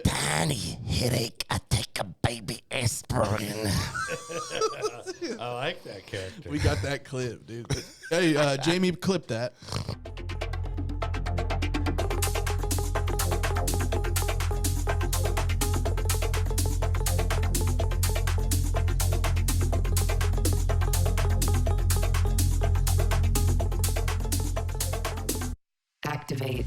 tiny headache, I take a baby aspirin. I like that character. We got that clip, dude. Hey, Jamie, clip that. Activate.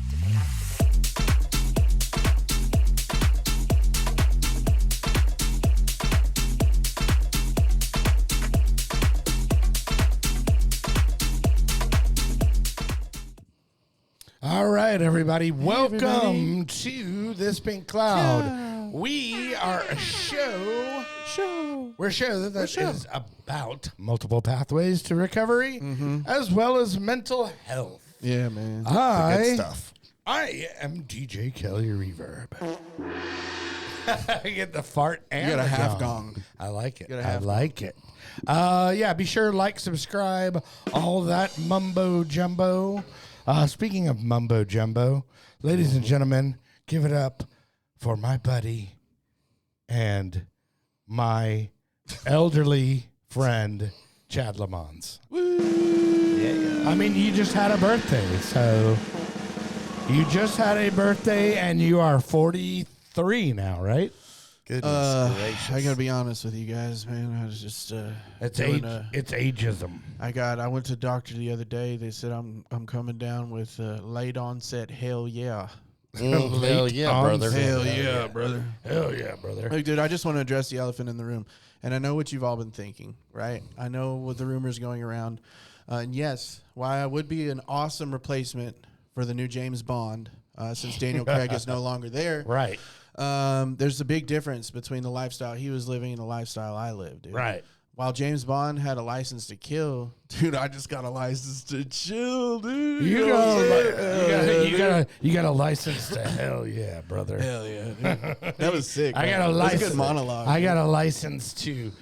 All right, everybody. Welcome to This Pink Cloud. We are a show. We're a show that is about multiple pathways to recovery as well as mental health. Yeah, man. Good stuff. I am DJ Kelly Reverb. I get the fart and You got a the half gong. I like it. Got a I half like it. Yeah, be sure to like, subscribe, all that mumbo jumbo. Speaking of mumbo jumbo, ladies and gentlemen, give it up for my buddy and my elderly friend, Chad Lamons. I mean, you just had a birthday, so you just had a birthday, and you are 43 now, right? Goodness gracious. I gotta be honest with you guys, man. I was just It's doing it's ageism. I went to the doctor the other day. They said I'm coming down with late onset. Hell yeah. Hell yeah, brother. Hell yeah, brother. Hell yeah, brother. Look, dude, I just want to address the elephant in the room. And I know what you've all been thinking, right? I know what the rumors going around. And yes, why I would be an awesome replacement for the new James Bond, since Daniel Craig is no longer there. Right. There's a big difference between the lifestyle he was living and the lifestyle I lived, dude. Right. While James Bond had a license to kill, dude, I just got a license to chill, dude. You know got a license to hell yeah, brother. Hell yeah, dude. That was sick. I man. got a That was license. a good monologue. I got a license to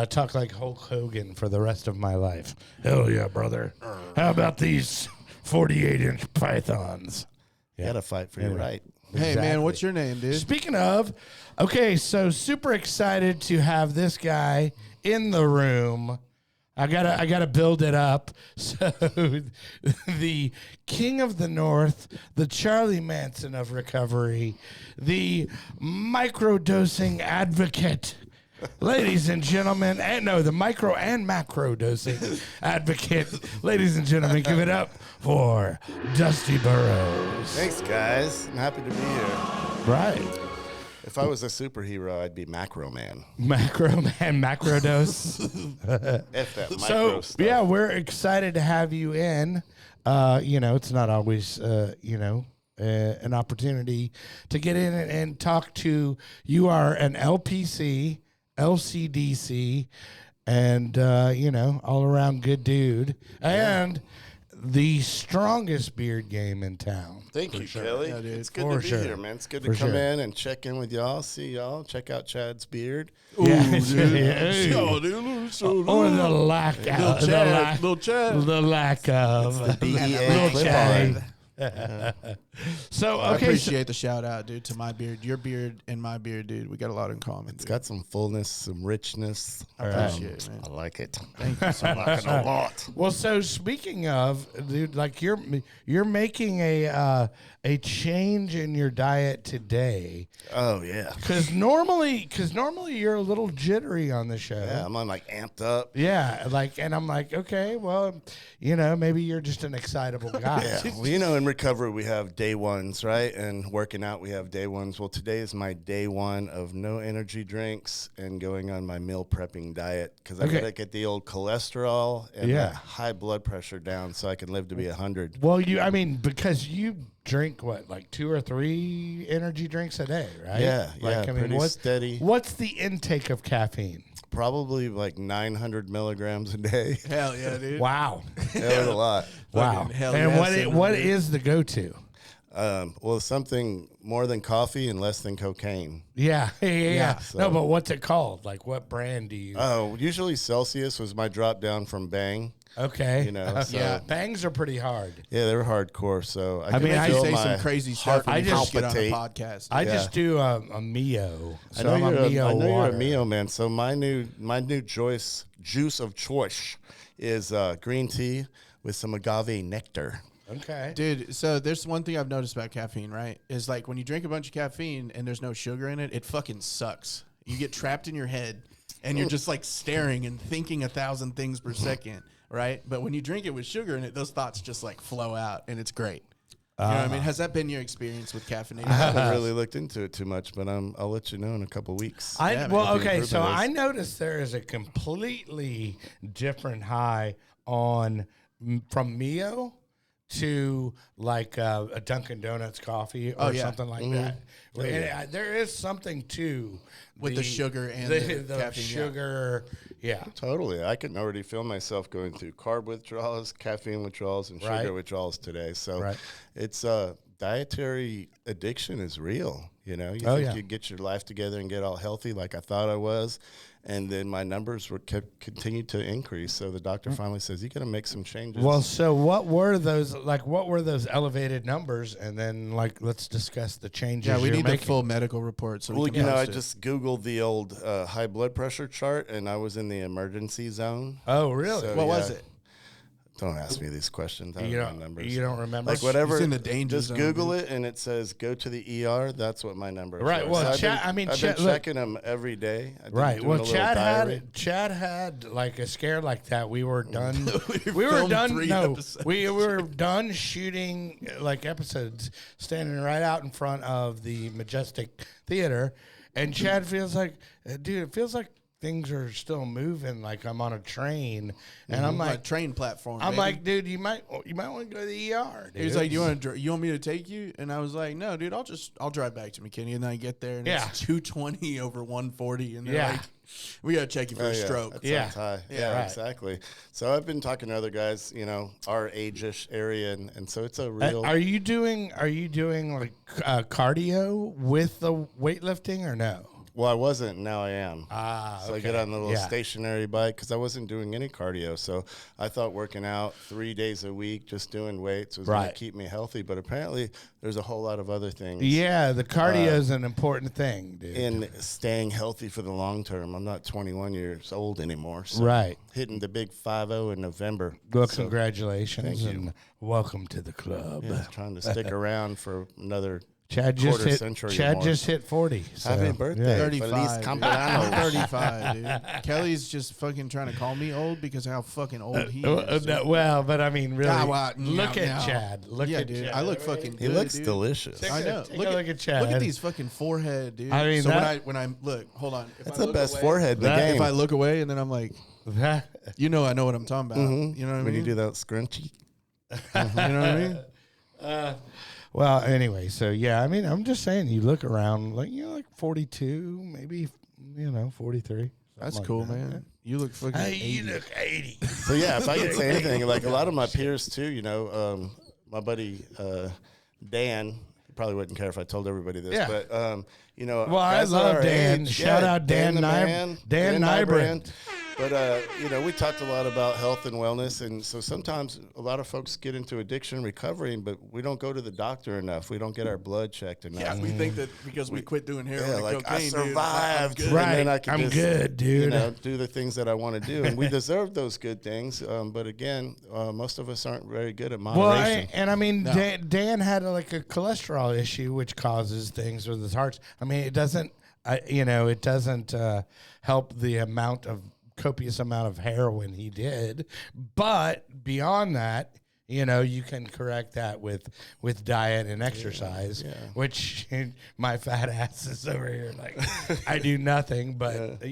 talk like Hulk Hogan for the rest of my life. Hell yeah, brother. How about these 48-inch pythons? You gotta fight for your right. Hey, Exactly. man, what's your name, dude? Speaking of, okay, so super excited to have this guy in the room. I gotta build it up. So the king of the North, the Charlie Manson of recovery, the microdosing advocate. Ladies and gentlemen, the micro and macro dosing advocate. Ladies and gentlemen, give it up for Dusty Burrows. Thanks, guys. I'm happy to be here. Right. If I was a superhero, I'd be Macro Man. Macro man, macro dose. If that micro So, stuff. yeah, we're excited to have you in. It's not always, an opportunity to get in and talk to. You are an LPC, LCDC, and, all around good dude. And the strongest beard game in town. Thank you, Kelly. Yeah, dude. It's good For to be sure. here, man. It's good For to come sure. in and check in with y'all, see y'all, check out Chad's beard. Yeah, dude. Oh, dude. Or the lack of, Little Chad. the lack of, BEA little clip Chad. on. So, I okay, appreciate the shout out, dude, to my beard. Your beard and my beard, dude. We got a lot in common. It's got some fullness, some richness. I appreciate it, man. I like it. Thank you so much. a lot. well, so speaking of, dude, like you're making a change in your diet today. Oh, yeah. Because normally you're a little jittery on the show. Yeah, I'm like amped up. Yeah, and I'm like, okay, well, maybe you're just an excitable guy. Yeah, well, in recovery, we have day ones, right? And working out, we have day ones. Well, today is my day one of no energy drinks and going on my meal prepping diet because I got to get the old cholesterol and that high blood pressure down so I can live to be 100. Well, because you drink what, like 2 or 3 energy drinks a day, right? Yeah, pretty steady. What's the intake of caffeine? Probably like 900 milligrams a day. Hell yeah, dude. Wow. That was a lot. Wow. Hell And yes, what is the go-to? Well, something more than coffee and less than cocaine. Yeah. So- No, but what's it called? Like, what brand do you? Oh, usually Celsius was my drop down from Bang. Okay. You know, so- yeah, bangs are pretty hard. Yeah, they were hardcore. So I mean, I feel say my some crazy stuff I when you just first get on a palpitate. podcast. I Yeah. just do a Mio. I So I'm know a you're Mio I know water. you're a Mio man. So my new juice of choice is green tea with some agave nectar. Okay. Dude, so there's one thing I've noticed about caffeine, right? Is like when you drink a bunch of caffeine and there's no sugar in it, it fucking sucks. You get trapped in your head and you're just like staring and thinking 1,000 things per second, right? But when you drink it with sugar in it, those thoughts just like flow out and it's great. You know what I mean? Has that been your experience with caffeinated? I haven't really looked into it too much, but I'll let you know in a couple weeks. Yeah, man, Well, if the okay. So improvement is- I noticed there is a completely different high on from Mio to like a Dunkin' Donuts coffee or something like that. And there is something to With the sugar and the caffeine, yeah. sugar. Yeah. Totally. I can already feel myself going through carb withdrawals, caffeine withdrawals, and sugar Right. withdrawals today. So Right. it's dietary addiction is real. You know, you Oh, think yeah. you get your life together and get all healthy like I thought I was. And then my numbers continued to increase. So the doctor finally says, you got to make some changes. Well, so what were those elevated numbers? And then let's discuss the changes. Yeah, we you're need making. the full medical report. So we Well, can you know, I post it. just Googled the old high blood pressure chart, and I was in the emergency zone. Oh, really? So- What was yeah. it? Don't ask me these questions. I don't you know don't numbers. you don't remember? Like whatever. It's in the danger just zone, Google dude. it, and it says go to the ER. That's what my number is. Right, well, I've Chad- been, I've Chad- been look- checking them every day. I've been Right. doing Well, a little diary. Chad had like a scare like that. We were done. we were filmed done. 3 No, episodes. we were done shooting like episodes, standing right out in front of the Majestic Theater, and Chad feels like, dude, it feels like things are still moving. Like I'm on a train, and I'm Like like, train platform. I'm baby. like, dude, you might want to go to the ER. Dude. He was like, "You want me to take you?" And I was like, "No, dude, I'll drive back to McKinney." And then I get there, and Yeah. it's 220 over 140, and they're Yeah. like, "We gotta check you for Oh, a yeah, stroke." That Yeah. sounds high. Yeah, Yeah, right. exactly. So I've been talking to other guys, you know, our age-ish area, and so it's a real. Are you doing like cardio with the weightlifting or no? Well, I wasn't. Now I am. Ah, So I okay. get on the little Yeah. stationary bike because I wasn't doing any cardio. So I thought working out 3 days a week, just doing weights, was going Right. to keep me healthy. But apparently, there's a whole lot of other things. Yeah, the cardio is an important thing, dude. In staying healthy for the long term. I'm not 21 years old anymore. So Right. hitting the big 5-0 in November. Well, So, congratulations thank you. and welcome to the club. yeah, trying to stick around for another Chad just quarter hit. century or Chad more. just hit 40. So, Happy birthday. yeah. 35. Feliz Dude. cumpleaños. I'm 35, dude. Kelly's just fucking trying to call me old because of how fucking old he is. No, well, but I mean, really, look now. at Chad. Look Yeah, at dude. Chad. I look fucking He good, looks dude. delicious. Take I know. Take a look at Chad. Look at these fucking forehead, dude. I mean, so that- when I look, hold on. If That's I the look best away- forehead in the That- game. If I look away and then I'm like, That- you know, I know what I'm talking about. You know what I mean? when you do that scrunchy. You know what I mean? well, anyway, so yeah, I mean, I'm just saying, you look around, like 42, maybe 43. That's something like cool, that. man. You look fucking Hey, 80. you look 80. So yeah, if I could say anything, like a lot of my peers too, you know, my buddy Dan, he probably wouldn't care if I told everybody this, Yeah. but you know, Well, I guys love our Dan. age, Shout out Dan the Nib- man, Dan Nybrandt. But you know, we talked a lot about health and wellness, and so sometimes a lot of folks get into addiction recovery, but we don't go to the doctor enough. We don't get our blood checked enough. Yeah, we think that because we quit doing heroin Yeah, and like cocaine, I dude, I'm survived, good. and Right. then I can I'm just, good, dude. You know, do the things that I want to do, and we deserve those good things. But again, most of us aren't very good at Well, moderation. I mean, No. Dan had like a cholesterol issue, which causes things with his heart. I mean, it doesn't, it doesn't help the copious amount of heroin he did. But beyond that, you can correct that with diet and exercise, which my fat ass is over here like, I do nothing, but,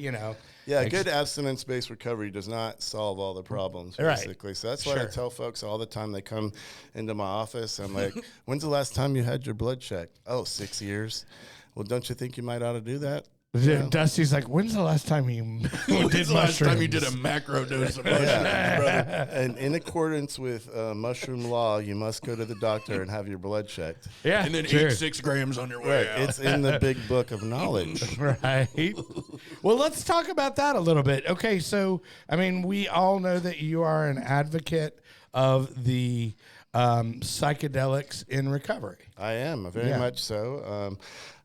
Yeah, good abstinence-based recovery does not solve all the problems, Right. basically. So that's why I Sure. tell folks all the time they come into my office. I'm like, when's the last time you had your blood checked? Oh, 6 years. Well, don't you think you might ought to do that? Dusty's like, when's the last time you did mushrooms? macro dose of mushrooms, brother? And in accordance with mushroom law, you must go to the doctor and have your blood checked. Yeah, And then sure. eat 6 grams on your way out. It's in the big book of knowledge. Right. Well, let's talk about that a little bit. Okay, so, I mean, we all know that you are an advocate of the psychedelics in recovery. I am, very much so.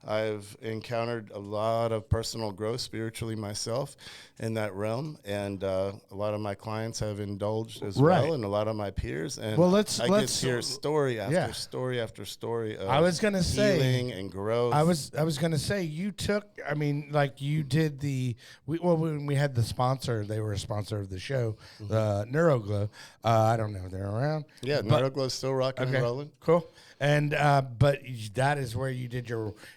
I've encountered a lot of personal growth spiritually myself in that realm, and a lot of my clients have indulged as well, and a lot of my peers. And I get to hear story after story after story of healing and growth. I was going to say, you took, I mean, like you did when we had the sponsor, they were a sponsor of the show, NeuroGlow. I don't know if they're around. Yeah, NeuroGlow's still rocking and rolling. Cool. And but that is where you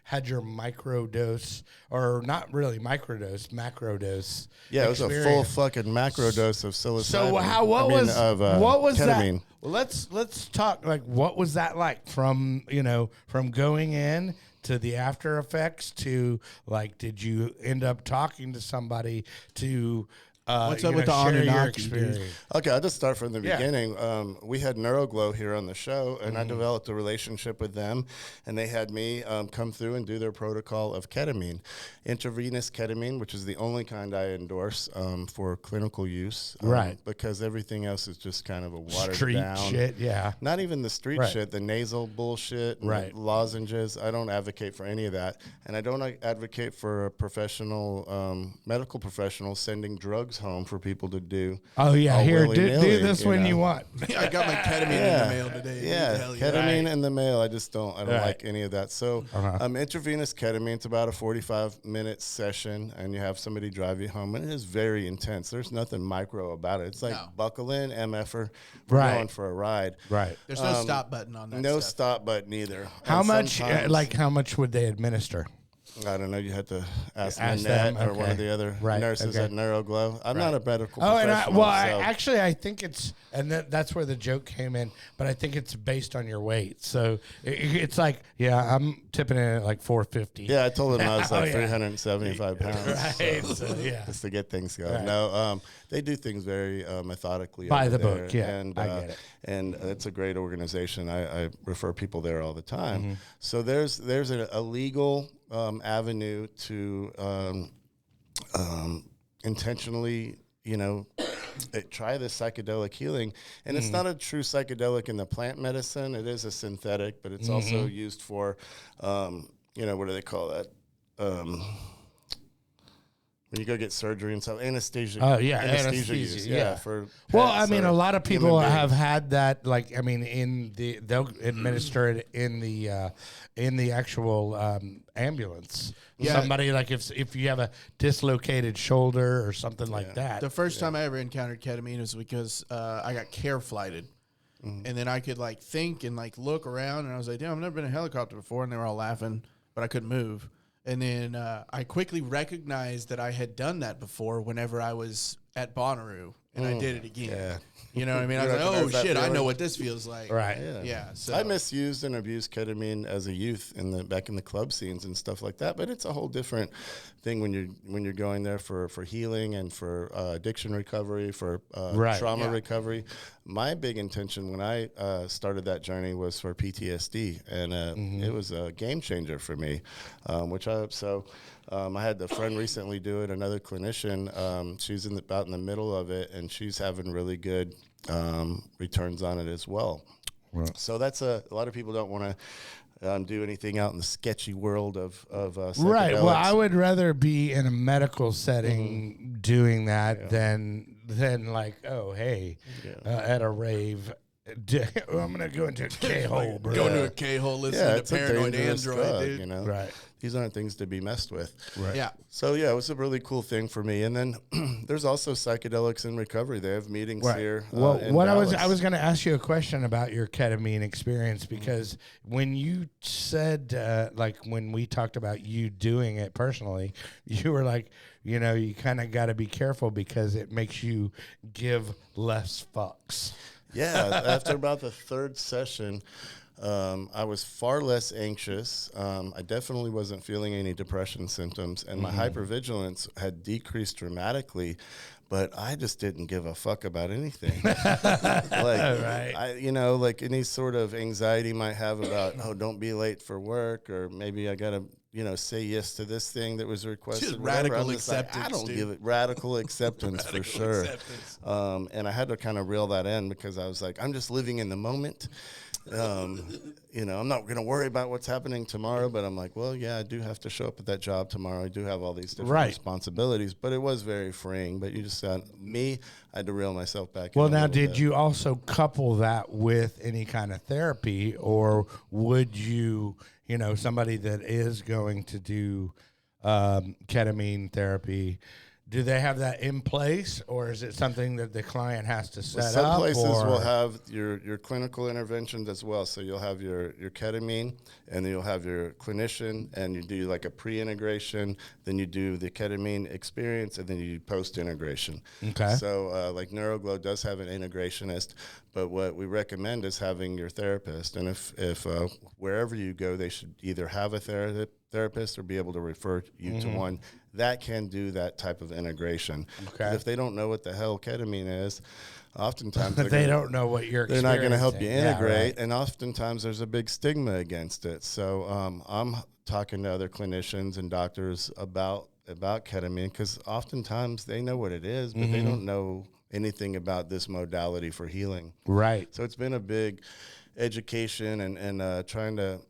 had your microdose, or not really microdose, macrodose. Yeah, it was a full fucking macro dose of psilocybin. So what was ketamine. that? Well, let's talk, like, what was that like from going in to the after effects to, like, did you end up talking to somebody to what's up with the Anunnaki, dude? Okay, I'll just start from the beginning. We had NeuroGlow here on the show, and I developed a relationship with them, and they had me come through and do their protocol of ketamine, intravenous ketamine, which is the only kind I endorse for clinical use, right? Because everything else is just kind of a watered street down shit, yeah. Not even the street shit, the nasal bullshit, and the lozenges. I don't advocate for any of that, and I don't advocate for a professional, medical professional sending drugs home for people to do. Oh yeah, here, do this when you want. I got my ketamine in the mail today. Yeah, ketamine in the mail. I don't like any of that. So intravenous ketamine, it's about a 45-minute session, and you have somebody drive you home, and it is very intense. There's nothing micro about it. It's like buckle in, MFer, we're going for a ride. Right. There's no stop button on that. No stop button either. How much? How much would they administer? I don't know. You had to ask Nanette or one of the other nurses at NeuroGlow. I'm not a medical professional. I think it's, and that's where the joke came in, but I think it's based on your weight. So it's like, I'm tipping in at like 450. Yeah, I told them I was like 375 pounds. Right. So, just to get things going. Right. No, they do things very methodically. By the there. book, yeah. And, I get it. And it's a great organization. I refer people there all the time. Mm-hmm. So there's a legal avenue to intentionally, try this psychedelic healing. And it's not a true psychedelic in the plant medicine. It is a synthetic, but it's also used for, what do they call that? When you go get surgery and stuff, anesthesia. Oh, yeah, anesthesia use. Yeah, for I mean, a lot of people have had that. Like, I mean, they'll administer it in the actual ambulance. Yeah. Somebody, like, if you have a dislocated shoulder or something like that. The first time I ever encountered ketamine was because I got care flighted. And then I could, like, think and, like, look around, and I was like, damn, I've never been in a helicopter before, and they were all laughing, but I couldn't move. And then I quickly recognized that I had done that before whenever I was at Bonnaroo, and I did it again. Yeah. You know what I mean? I was like, oh, shit, I know what this feels like. Right. Yeah. So I misused and abused ketamine as a youth back in the club scenes and stuff like that, but it's a whole different thing when you're going there for healing and for addiction recovery, for trauma recovery. My big intention when I started that journey was for PTSD, and it was a game changer for me, I had a friend recently do it, another clinician. She's about in the middle of it, and she's having really good returns on it as well. Right. So that's a lot of people don't want to do anything out in the sketchy world of psychedelics. Right. Well, I would rather be in a medical setting doing that than like, oh, hey, at a rave. I'm gonna go into a K-hole, bro. Go into a K-hole, listen to Paranoid Android, drug, dude. Right. These aren't things to be messed with. Right. Yeah. So it was a really cool thing for me. And then there's also psychedelics in recovery. They have meetings here. Well, in Dallas. I was going to ask you a question about your ketamine experience, because when you said like when we talked about you doing it personally, you were like, you kind of got to be careful because it makes you give less fucks. Yeah, after about the third session, I was far less anxious. I definitely wasn't feeling any depression symptoms, and my hypervigilance had decreased dramatically. But I just didn't give a fuck about anything. Right. Like any sort of anxiety might have about, oh, don't be late for work, or maybe I gotta, say yes to this thing that was requested. Just whatever. radical I'm just like, acceptance, I don't dude. give it radical acceptance for sure. And I had to kind of reel that in because I was like, I'm just living in the moment. I'm not going to worry about what's happening tomorrow, but I'm like, well, yeah, I do have to show up at that job tomorrow. I do have all these different responsibilities, but it was very freeing. But you just said, I had to reel myself back. Well, in a now, little did bit. you also couple that with any kind of therapy, or would you, somebody that is going to do ketamine therapy, do they have that in place, or is it something that the client has to set Some up? places or? will have your clinical interventions as well. So you'll have your ketamine, and then you'll have your clinician, and you do like a pre-integration, then you do the ketamine experience, and then you do post-integration. Okay. So like NeuroGlow does have an integrationist, but what we recommend is having your therapist. And if wherever you go, they should either have a therapist or be able to refer you to one that can do that type of integration. Okay. If they don't know what the hell ketamine is, oftentimes they don't know what you're they're not going to help you experiencing. integrate, Yeah, and oftentimes there's a big stigma against it. So I'm talking to other clinicians and doctors about ketamine because oftentimes they know what it is, but they don't know anything about this modality for healing. right. So it's been a big education and trying to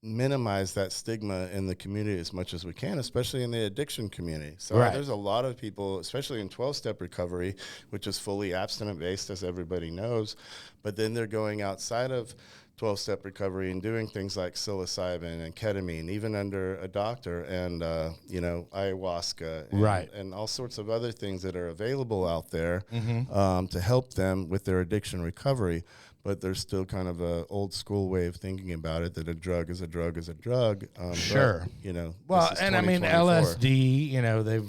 minimize that stigma in the community as much as we can, especially in the addiction community. So there's a lot of people, especially in 12-step recovery, which is fully abstinent-based, as everybody knows, but then they're going outside of 12-step recovery and doing things like psilocybin and ketamine, even under a doctor, and, ayahuasca, and all sorts of other things that are available out there to help them with their addiction recovery. But there's still kind of a old school way of thinking about it, that a drug is a drug is a drug. Sure. But, Well, and I mean, 2024. LSD,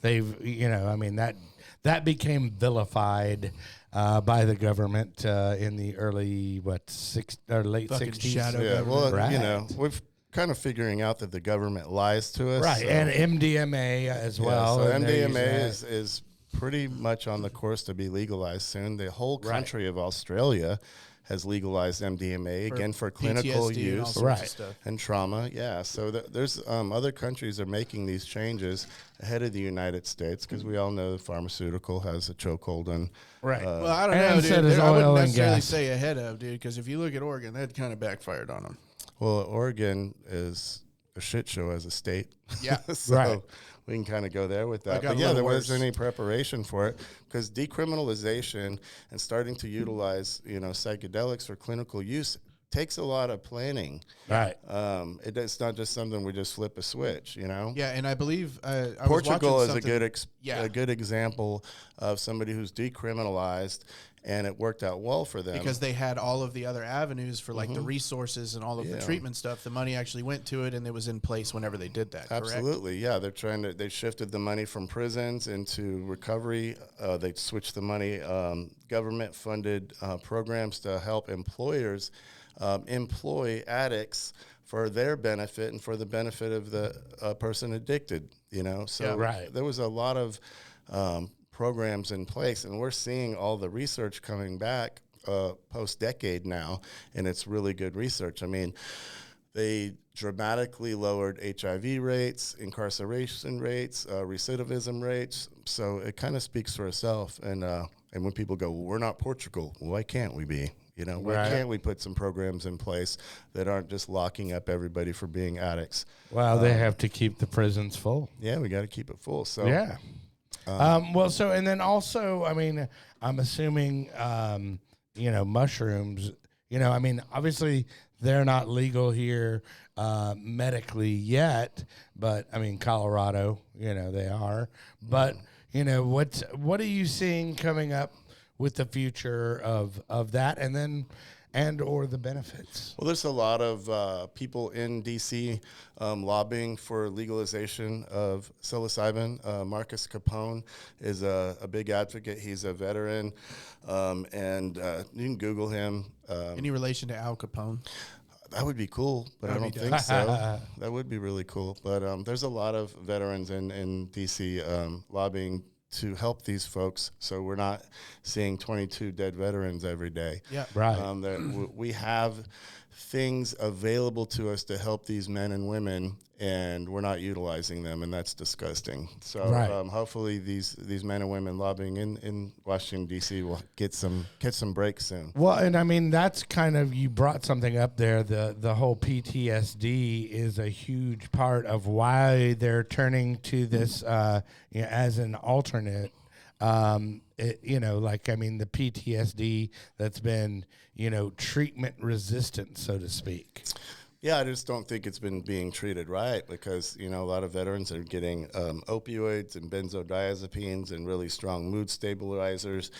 they've that became vilified by the government in the early, late Fucking 60s. shadow Yeah, well, Right. we're kind of figuring out that the government lies to us. Right, so- and MDMA as well. So and they're using MDMA that. is pretty much on the course to be legalized soon. The whole country of Australia has legalized MDMA again for clinical PTSD and all use sorts of stuff. and trauma. Yeah, so there's other countries are making these changes ahead of the United States because we all know the pharmaceutical has a chokehold on. Right. Well, I don't And know, so dude. does I wouldn't oil and necessarily gas. say ahead of, dude, because if you look at Oregon, that kind of backfired on them. Well, Oregon is a shit show as a state. Yeah. So Right. we can kind of go there with I that. got But a yeah, little there wasn't worse. any preparation for it because decriminalization and starting to utilize, psychedelics for clinical use takes a lot of planning. Right. It's not just something we just flip a switch, Yeah, and I believe I Portugal was is watching a good example of somebody who's decriminalized, and it worked out well for them. because they had all of the other avenues for like the resources and all of the treatment stuff. The money actually went to it, and it was in place whenever they did that. Correct? Absolutely, yeah. They shifted the money from prisons into recovery. They switched the money, government-funded programs to help employers employ addicts for their benefit and for the benefit of the person addicted. So there was a lot of programs in place, and we're seeing all the research coming back post-decade now, and it's really good research. I mean, they dramatically lowered HIV rates, incarceration rates, recidivism rates. So it kind of speaks for itself. And when people go, well, we're not Portugal, well, why can't we be? Why can't we put some programs in place that aren't just locking up everybody for being addicts? Well, they have to keep the prisons full. Yeah, we got to keep it full. So Yeah. And then also, I mean, I'm assuming, mushrooms, obviously they're not legal here medically yet, but I mean, Colorado, they are. But, what are you seeing coming up with the future of that? And and or the benefits? Well, there's a lot of people in D.C. Lobbying for legalization of psilocybin. Marcus Capone is a big advocate. He's a veteran, and you can Google him. Any relation to Al Capone? That would be cool, but I don't think so. That would be really cool. But there's a lot of veterans in D.C. Lobbying to help these folks, so we're not seeing 22 dead veterans every day. Yeah, right. We have things available to us to help these men and women, and we're not utilizing them, and that's disgusting. So hopefully these men and women lobbying in Washington, D.C. will get some breaks soon. Well, and I mean, that's kind of, you brought something up there. The whole PTSD is a huge part of why they're turning to this as an alternate. The PTSD that's been, treatment resistant, so to speak. Yeah, I just don't think it's been being treated right because, a lot of veterans are getting opioids and benzodiazepines and really strong mood stabilizers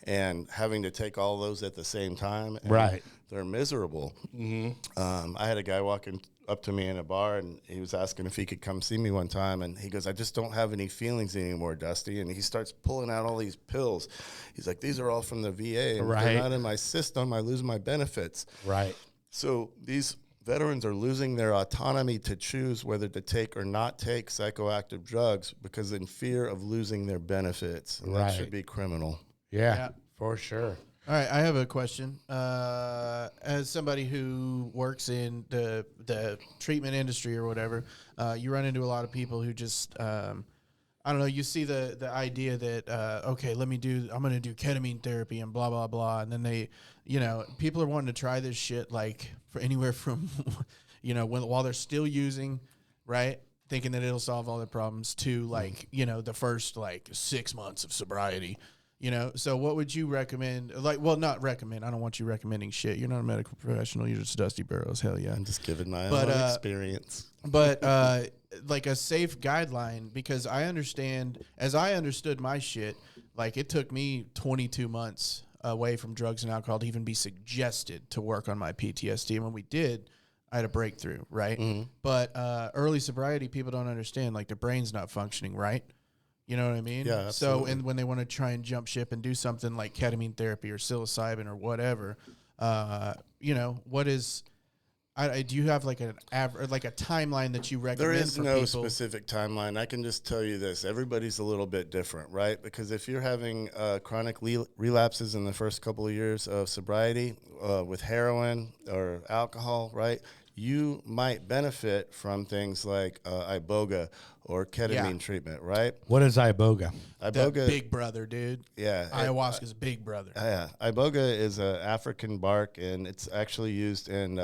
and having to take all those at the same time. Right. They're miserable. Mm-hmm. I had a guy walking up to me in a bar, and he was asking if he could come see me one time, and he goes, "I just don't have any feelings anymore, Dusty." And he starts pulling out all these pills. He's like, "These are all from the VA, and they're not in my system. I lose my benefits." Right. So these veterans are losing their autonomy to choose whether to take or not take psychoactive drugs because in fear of losing their benefits. And that should be criminal. Yeah, for sure. All right, I have a question. As somebody who works in the treatment industry or whatever, you run into a lot of people who just, I don't know, you see the idea that, I'm going to do ketamine therapy and blah, blah, blah. And then they, people are wanting to try this shit like for anywhere from, while they're still using, right? Thinking that it'll solve all their problems to like, the first like 6 months of sobriety. So what would you recommend? Not recommend. I don't want you recommending shit. You're not a medical professional. You're just Dusty Burrows. Hell yeah. I'm just giving my own experience. But like a safe guideline, because I understood my shit, like it took me 22 months away from drugs and alcohol to even be suggested to work on my PTSD. And when we did, I had a breakthrough, right? Mm-hmm. But early sobriety, people don't understand. Like their brain's not functioning right. You know what I mean? Yeah, absolutely. So, and when they want to try and jump ship and do something like ketamine therapy or psilocybin or whatever, what is? Do you have like a timeline that you recommend? There is for no people? specific timeline. I can just tell you this: everybody's a little bit different, right? Because if you're having chronic relapses in the first couple of years of sobriety with heroin or alcohol, right? You might benefit from things like Iboga or ketamine treatment, right? What is Iboga? Iboga, big brother, dude. Yeah, ayahuasca's big brother. Yeah, Iboga is an African bark, and it's actually used in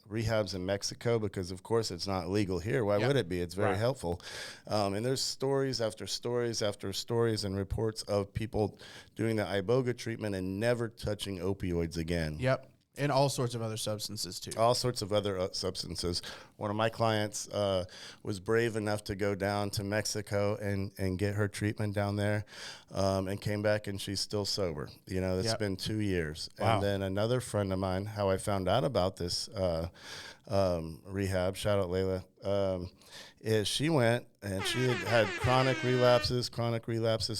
rehabs in Mexico because, of course, it's not legal here. Why would it be? It's very helpful. And there's stories after stories after stories and reports of people doing the Iboga treatment and never touching opioids again. Yep. And all sorts of other substances, too. All sorts of other substances. One of my clients was brave enough to go down to Mexico and get her treatment down there and came back, and she's still sober. It's been 2 years. Wow. And then another friend of mine, how I found out about this rehab, shout out Layla, is she went and she had chronic relapses,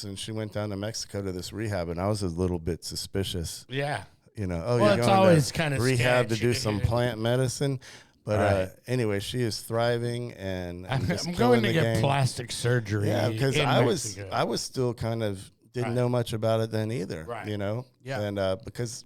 and she went down to Mexico to this rehab, and I was a little bit suspicious. Yeah. You're it's going always to kind of rehab sketchy. to do some plant medicine. But anyway, she is thriving, and I'm going to get plastic surgery. Yeah, because I was still kind of didn't know much about it then either. Right. Yeah. And because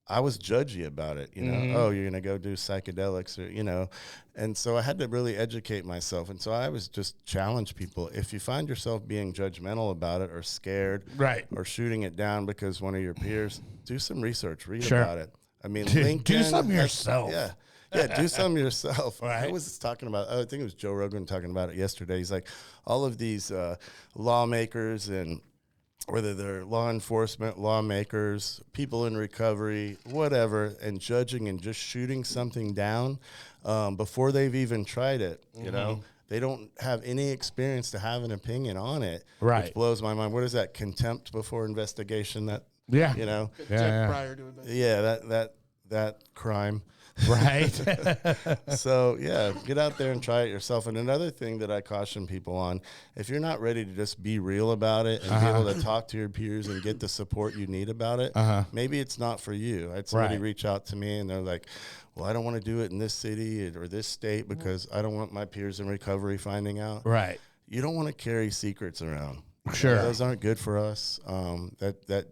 I was judgy about it. Oh, you're gonna go do psychedelics, or and so I had to really educate myself. And so I was just challenge people. If you find yourself being judgmental about it or scared, right, or shooting it down because one of your peers, do some research, read about it. I mean, do something yourself. Yeah, do something yourself. Right. I was talking about, I think it was Joe Rogan talking about it yesterday. He's like, all of these lawmakers, and whether they're law enforcement, lawmakers, people in recovery, whatever, and judging and just shooting something down before they've even tried it, They don't have any experience to have an opinion on it. Right. Which blows my mind. What is that? Contempt before investigation? That, Yeah. Prior to investigation. Yeah, that crime. Right. So, yeah, get out there and try it yourself. And another thing that I caution people on, if you're not ready to just be real about it and be able to talk to your peers and get the support you need about it, maybe it's not for you. I had somebody reach out to me, and they're like, well, I don't want to do it in this city or this state because I don't want my peers in recovery finding out. Right. You don't want to carry secrets around. Sure. Those aren't good for us. That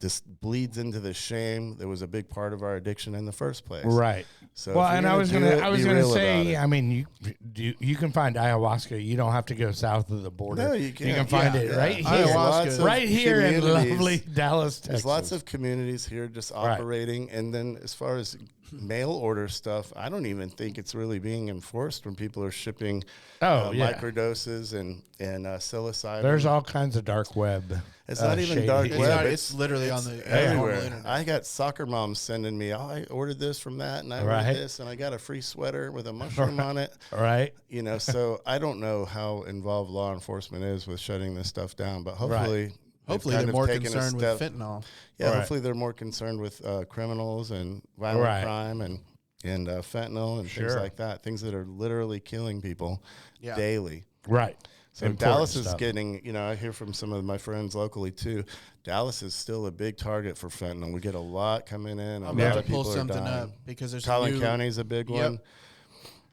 this bleeds into the shame that was a big part of our addiction in the first place. Right. So, well, and I was gonna say, I mean, you can find ayahuasca. You don't have to go south of the border. No, you can. You can find it right here, Ayahuasca. right here in lovely Dallas, Texas. There's lots of communities here just operating, and then as far as mail order stuff, I don't even think it's really being enforced when people are shipping microdoses and psilocybin. There's all kinds of dark web. It's not even dark web. It's literally on the everywhere. internet. I got soccer moms sending me, I ordered this from that, and I ordered this, and I got a free sweater with a mushroom on it. Right. You know, so I don't know how involved law enforcement is with shutting this stuff down, but hopefully they're more concerned with fentanyl. Yeah, hopefully they're more concerned with criminals and violent crime and fentanyl and things like that, things that are literally killing people daily. Right. So Dallas is getting, I hear from some of my friends locally too, Dallas is still a big target for fentanyl. We get a lot coming in. I'm about to pull something up because there's Collin County is a big one.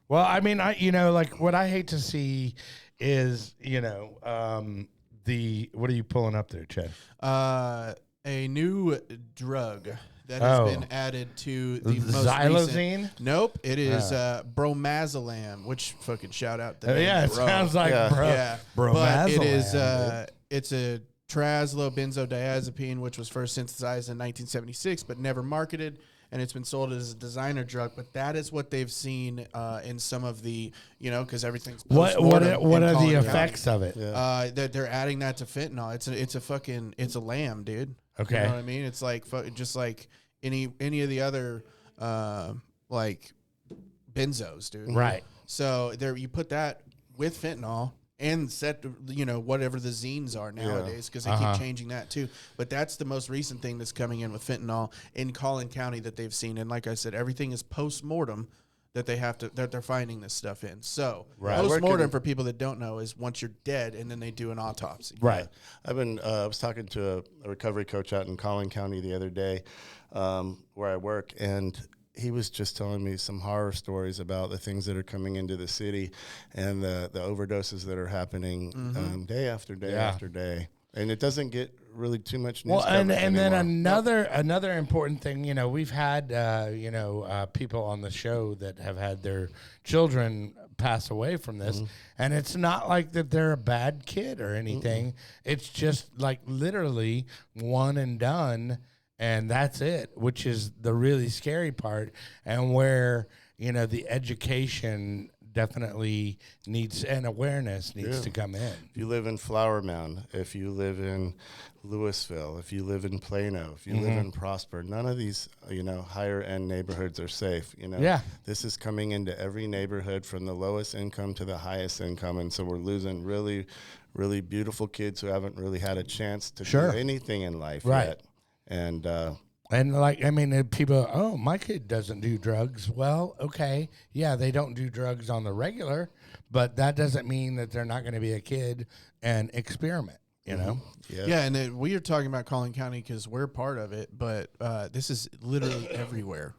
Well, I mean, like what I hate to see is, what are you pulling up there, Chad? A new drug that has been added to the most xylazine. Recent. Nope, it is bromazolam, which fucking shout out. It sounds like bromazolam. But it is it's a triazolobenzodiazepine, which was first synthesized in 1976, but never marketed. And it's been sold as a designer drug, but that is what they've seen in some of the, because everything's what are the effects of it? They're adding that to fentanyl. It's a lamb, dude. Okay, you know what I mean? It's like just like any of the other like benzos, dude. Right. So there, you put that with fentanyl. And set, whatever the zines are nowadays, because they keep changing that too. But that's the most recent thing that's coming in with fentanyl in Collin County that they've seen. And like I said, everything is post-mortem that they're finding this stuff in. So post-mortem, for people that don't know, is once you're dead and then they do an autopsy. Right. I was talking to a recovery coach out in Collin County the other day where I work, and he was just telling me some horror stories about the things that are coming into the city and the overdoses that are happening day after day after day. And it doesn't get really too much news. Well, and then another important thing, we've had people on the show that have had their children pass away from this, and it's not like that they're a bad kid or anything. It's just like literally one and done. And that's it, which is the really scary part, and where, the education definitely needs, and awareness needs to come in. If you live in Flower Mound, if you live in Louisville, if you live in Plano, if you live in Prosper, none of these, higher end neighborhoods are safe. This is coming into every neighborhood from the lowest income to the highest income. And so we're losing really, really beautiful kids who haven't really had a chance to do anything in life yet. And people, my kid doesn't do drugs. Well, okay. Yeah, they don't do drugs on the regular, but that doesn't mean that they're not going to be a kid and experiment, know? Yeah, and we are talking about Collin County because we're part of it, but this is literally everywhere.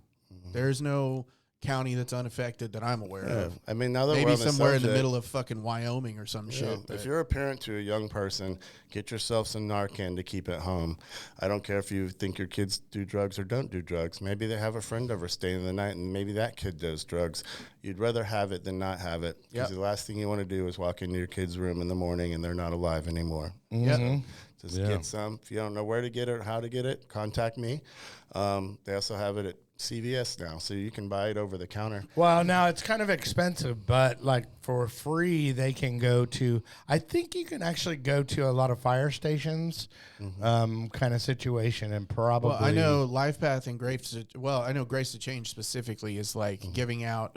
There's no county that's unaffected that I'm aware of. I mean, now that maybe we're on the somewhere subject, in the middle of fucking Wyoming or some shit. If you're a parent to a young person, get yourself some Narcan to keep at home. I don't care if you think your kids do drugs or don't do drugs. Maybe they have a friend over staying the night, and maybe that kid does drugs. You'd rather have it than not have it, because the last thing you want to do is walk into your kid's room in the morning and they're not alive anymore. Just get some. If you don't know where to get it or how to get it, contact me. They also have it at CVS now, so you can buy it over the counter. Well, now it's kind of expensive, but like for free, they can go to, I think you can actually go to a lot of fire stations kind of situation, and probably. Well, I know LifePath and Grace to Change specifically is like giving out,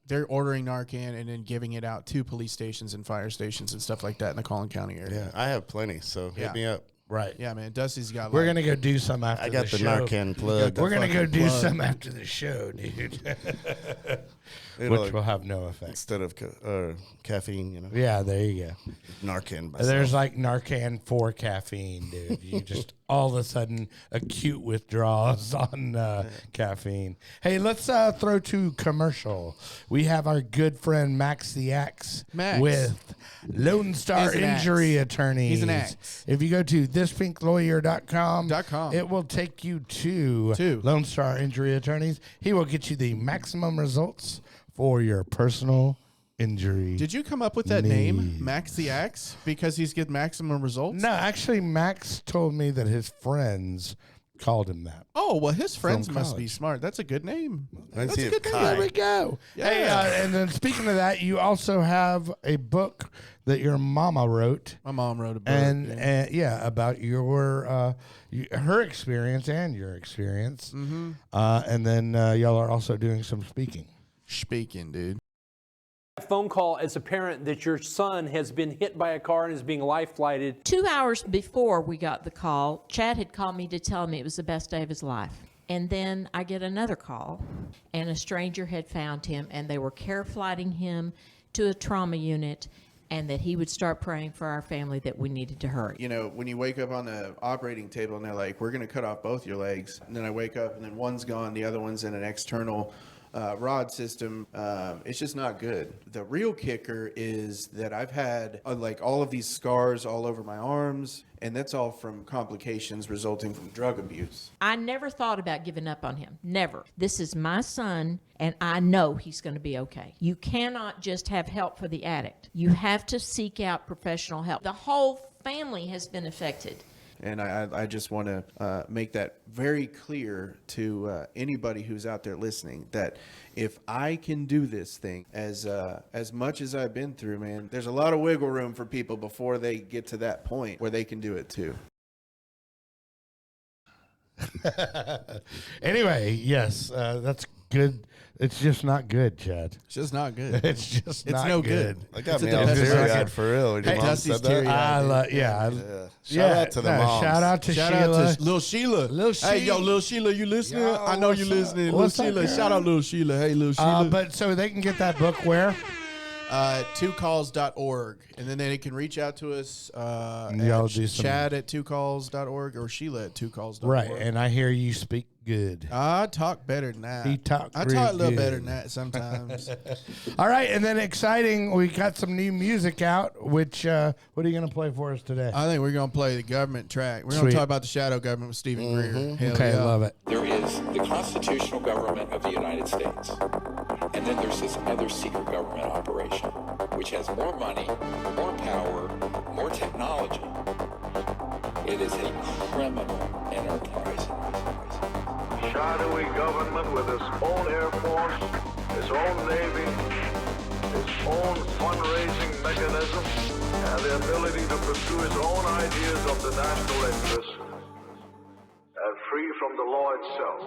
they're ordering Narcan and then giving it out to police stations and fire stations and stuff like that in the Collin County area. Yeah, I have plenty, so hit me up. Right. Yeah, man. Dusty's got. We're gonna go do some after I got the show. Narcan plug. We're gonna go do plug. some after the show, dude. Which will have no effect. Instead of caffeine, you know. Yeah, there you go. Narcan. There's like Narcan for caffeine, dude. You just all of a sudden acute withdrawals on caffeine. Hey, let's throw to commercial. We have our good friend Max the Axe with Lone Star Injury Attorneys. He's an axe. If you go to thispinklawyer.com, it will take you to Lone Star Injury Attorneys. He will get you the maximum results for your personal injury. Did you come up with that name, Max the Axe, because he's getting maximum results? No, actually, Max told me that his friends called him that. Oh, well, his friends From must be college. smart. That's a good name. That's a good name. There we go. Yeah. Hey, and then speaking of that, you also have a book that your mama wrote. My mom wrote a book. And about your her experience and your experience. Mm-hmm. And then y'all are also doing some speaking. Speaking, dude. Phone call as a parent that your son has been hit by a car and is being life flighted. 2 hours before we got the call, Chad had called me to tell me it was the best day of his life. And then I get another call, and a stranger had found him, and they were care flighting him to a trauma unit, and that he would start praying for our family that we needed to hurry. You know, when you wake up on the operating table and they're like, we're going to cut off both your legs. And then I wake up and then one's gone, the other one's in an external rod system. It's just not good. The real kicker is that I've had like all of these scars all over my arms, and that's all from complications resulting from drug abuse. I never thought about giving up on him. Never. This is my son, and I know he's going to be okay. You cannot just have help for the addict. You have to seek out professional help. The whole family has been affected. And I just want to make that very clear to anybody who's out there listening, that if I can do this thing as much as I've been through, man, there's a lot of wiggle room for people before they get to that point where they can do it too. Anyway, yes, that's good. It's just not good, Chad. It's just not good. It's just It's not no good. good. I got It's a me all depressing teary-eyed record. for real. When your mom Dusty's said that. teary-eyed. Shout out to the moms. Shout out to Shout Sheila. out to Lil Sheila. Lil Hey, yo, Sheila. Lil Sheila, you listening? Yo, I know you what's up? listening. Lil What's up, Sheila. girl? Shout out Lil Sheila. Hey, Lil Sheila. But so they can get that book where? twocalls.org, and then they can reach out to us y'all do some- Chad at twocalls.org or Sheila at twocalls.org. Right, and I hear you speak good. I talk better than that. He talk I real talk a little good. better than that sometimes. All right, and then exciting, we got some new music out, which, what are you going to play for us today? I think we're going to play the government track. We're going Sweet. to talk about the shadow government with Stephen Greer. Hell Okay, yeah. I love it. There is the constitutional government of the United States, and then there's this other secret government operation, which has more money, more power, more technology. It is a criminal enterprise. Shadowy government with its own Air Force, its own Navy, its own fundraising mechanism, and the ability to pursue its own ideas of the national interest, and free from the law itself.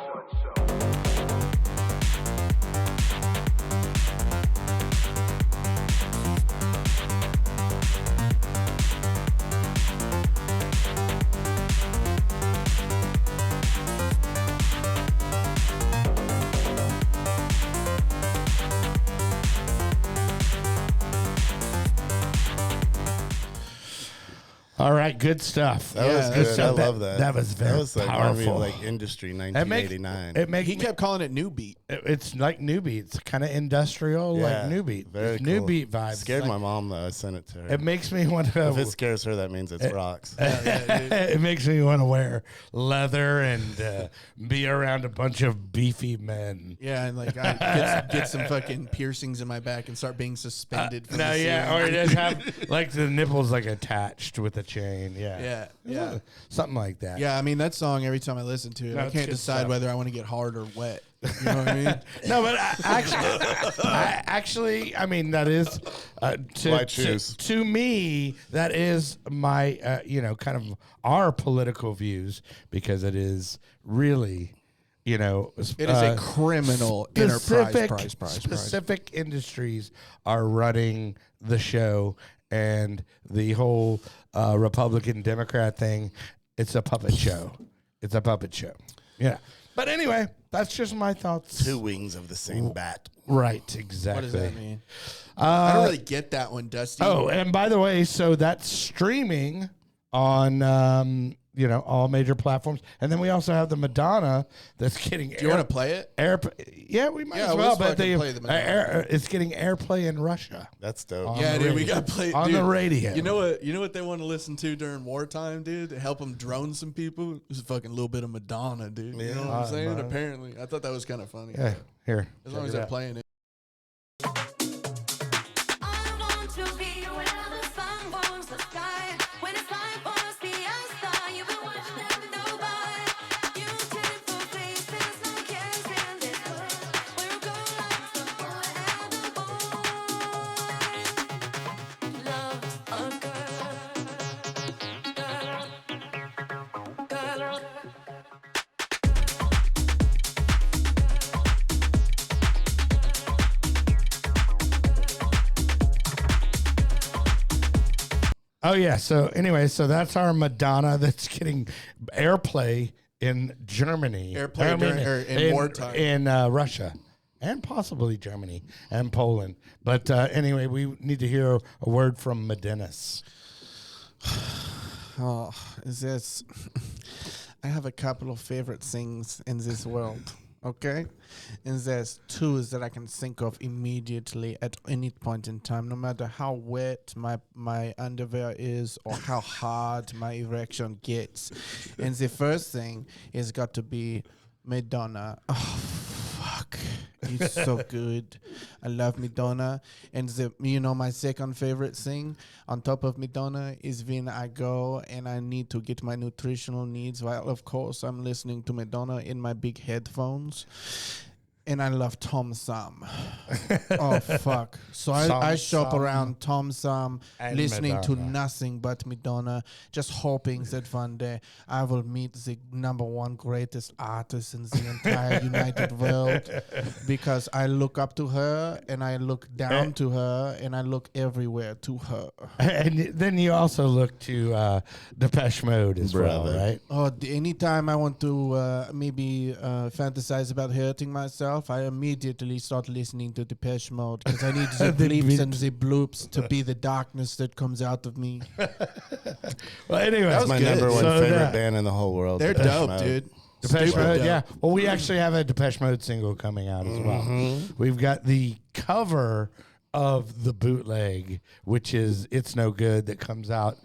All right, good stuff. That was Yeah, good. that's- I that- love that. that was very That was like reminded me powerful. of like Industry It make, 1989. it make He me- kept calling it New Beat. it's like New Beat. It's kind of industrial, like New Beat. Very It's New cool. Beat vibes. Scared Like, my mom though. I sent it to her. It makes me want if it to. scares her, that means it's rocks. It makes me want to wear leather and be around a bunch of beefy men. Yeah, and like I get some fucking piercings in my back and start being suspended. From No, the yeah, ceiling. or just have like the nipples like attached with a chain. Yeah. Something like that. Yeah, I mean, that song, every time I listen to it, No, I it's can't good decide stuff. whether I want to get hard or wet. You know what I mean? No, but actually, I mean, that is Why choose? to me, that is my, kind of our political views, because it is really, It is a criminal enterprise. specific industries are running the show, and the whole Republican Democrat thing, it's a puppet show. It's a puppet show. Yeah. But anyway, that's just my thoughts. Two wings of the same bat. Right, exactly. What does that mean? I don't really get that one, Dusty. Oh, and by the way, so that's streaming on all major platforms, and then we also have the Madonna that's getting. Do you want to play it? Yeah, we might Yeah, as well. let's But fucking play the Madonna. it's getting airplay in Russia. That's dope. On Yeah, the dude, we radio. got to play it on dude, the radio. You know what they want to listen to during wartime, dude? To help them drone some people? It's a fucking little bit of Madonna, dude. You know what I'm saying? Apparently. I thought that was kind of funny. Yeah, here. As long as they're playing it. Oh yeah. So anyway, so that's our Madonna that's getting airplay in Germany. In wartime. In Russia. And possibly Germany and Poland. But anyway, we need to hear a word from Medenis. Oh, is this? I have a couple of favorite things in this world. Okay, and there's two that I can think of immediately at any point in time, no matter how wet my underwear is or how hard my erection gets. And the first thing is got to be Madonna. Oh, fuck. It's so good. I love Madonna. And my second favorite thing on top of Madonna is when I go and I need to get my nutritional needs. Well, of course, I'm listening to Madonna in my big headphones. And I love Tom Thumb. Oh, fuck. So I shop around Tom Thumb, listening to nothing but Madonna, just hoping that one day I will meet the number one greatest artist in the entire United world, because I look up to her and I look down to her and I look everywhere to her. And then you also look to Depeche Mode as well, right? Oh, anytime I want to maybe fantasize about hurting myself, I immediately start listening to Depeche Mode, because I need the bleeps and the bloops to be the darkness that comes out of me. Well, anyway, That's my number one So favorite band in the whole world. They're Depeche dope, Mode. dude. Depeche Mode, dope. yeah. Well, we actually have a Depeche Mode single coming out as well. We've got the cover of the bootleg, which is "It's No Good," that comes out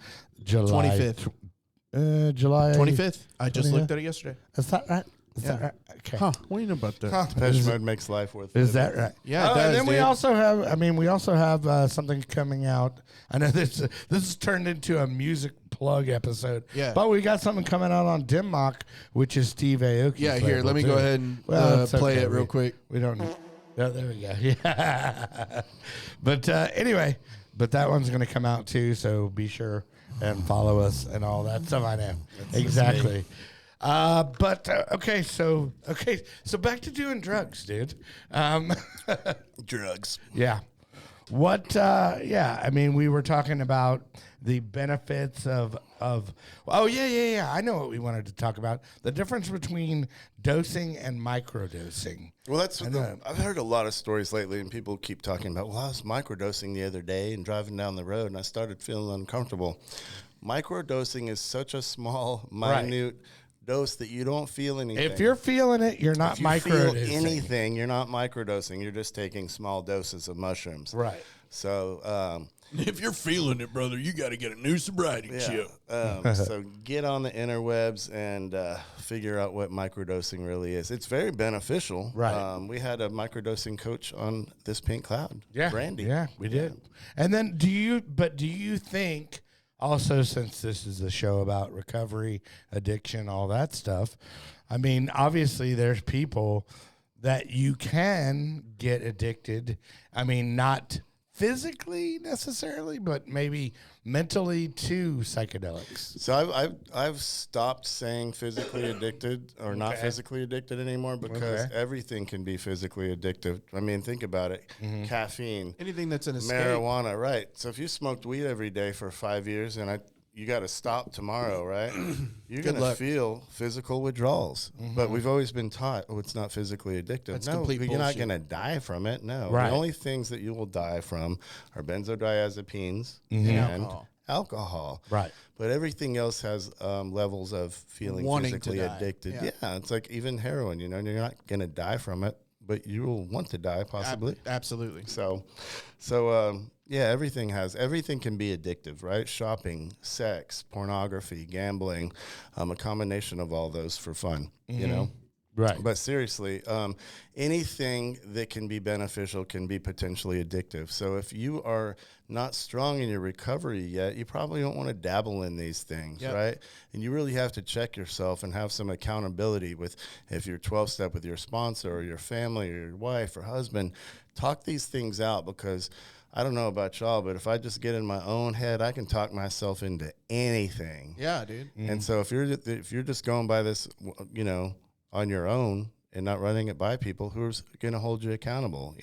July 25th. July 25th. I just 20th? looked at it yesterday. Is that right? Is that right? Okay. Huh. What do you know about that? Depeche Mode makes life worth Is living. that right? Yeah, it Oh, does, and then we dude. also have something coming out. I know this is turned into a music plug episode. Yeah. But we got something coming out on Dimmock, which is Steve Aoki's Yeah, here, label, let me too. go ahead and It's play okay. it real quick. We don't. Oh, there we go. Yeah. But anyway, that one's going to come out too. So be sure and follow us and all that stuff. I know exactly. Okay, so back to doing drugs, dude. Drugs. Yeah. What? Yeah. I mean, we were talking about the benefits of. Oh yeah. I know what we wanted to talk about. The difference between dosing and microdosing. Well, that's what I've heard a lot of stories lately, and people keep talking about. Well, I was microdosing the other day and driving down the road, and I started feeling uncomfortable. Microdosing is such a small, minute dose that you don't feel anything. If you're feeling it, you're not if you microdosing. feel anything, you're not microdosing. You're just taking small doses of mushrooms. Right. So, If you're feeling it, brother, you got to get a new sobriety chip. so get on the interwebs and figure out what microdosing really is. It's very beneficial. Right. We had a microdosing coach on This Pink Cloud. Yeah. Brandy. Yeah, we did. And then do you think, also, since this is a show about recovery, addiction, all that stuff, I mean, obviously there's people that you can get addicted. I mean, not physically necessarily, but maybe mentally to psychedelics. So I've stopped saying physically addicted or not physically addicted anymore because everything can be physically addictive. I mean, think about it. Caffeine, Anything that's an escape. marijuana, right? So if you smoked weed every day for 5 years and you got to stop tomorrow, right? You're going to feel physical withdrawals. But we've always been taught, it's not physically addictive. That's no, complete you're not bullshit. going to die from it. No. Right. The only things that you will die from are benzodiazepines and alcohol. Right. But everything else has levels of feeling Wanting to physically die. addicted. Yeah. It's like even heroin, you're not going to die from it, but you will want to die possibly. Absolutely. So, everything can be addictive, right? Shopping, sex, pornography, gambling, a combination of all those for fun, you know? Right. But seriously, anything that can be beneficial can be potentially addictive. So if you are not strong in your recovery yet, you probably don't want to dabble in these things, right? And you really have to check yourself and have some accountability with, if you're 12-step with your sponsor or your family or your wife or husband, talk these things out, because I don't know about y'all, but if I just get in my own head, I can talk myself into anything. Yeah, dude. And so if you're just going by this, on your own and not running it by people, who's going to hold you accountable,